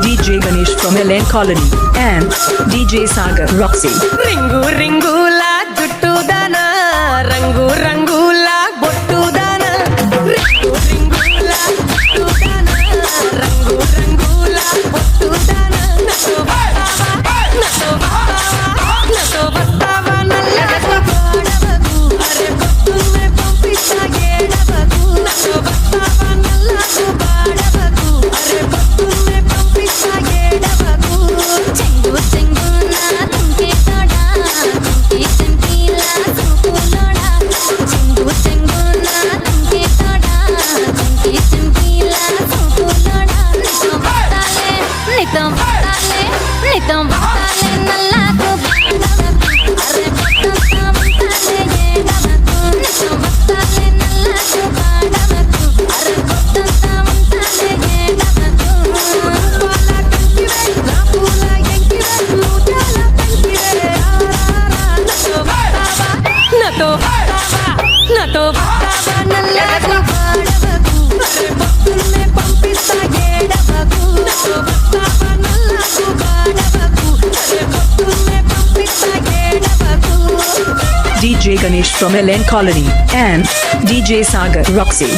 DJ Ganesh from LN Colony and DJ Sagar Roxy. రింగు రింగుల జుట్టుదాన రంగు రంగుల బొట్టుదాన రింగు రింగుల జుట్టుదాన రంగు రంగుల బొట్టుదాన నతో వస్తావా నల్లగా గోడవకు అరే పొద్దున్నే పంపిస్తా ఏడవకు నతో వస్తావా నల్లగా గోడవకు అరే పొద్దున్నే పంపిస్తా ఏడవకు చెంగు చెంగున తుంకే తోడా తుంకి తుంకిలా సూపులోడా చెంగు చెంగున తుంకే తోడా తుంకి తుంకిలా సూపులోడా నితం వస్తాలే నల్లాకు బాడవకు అరే పొద్దంతా వంతాలే ఏడవకు నితం వస్తాలే నల్లాకు బాడవకు అరే పొద్దంతా వంతాలే ఏడవకు నతో నల్లగా పాడవకు అరే పొద్దున్నే పంపిస్తా ఏడవకు నతో వస్తావా నల్లగా పాడవకు అరే పొద్దున్నే పంపిస్తా ఏడవకు DJ Ganesh from LN Colony and DJ Sagar Roxy.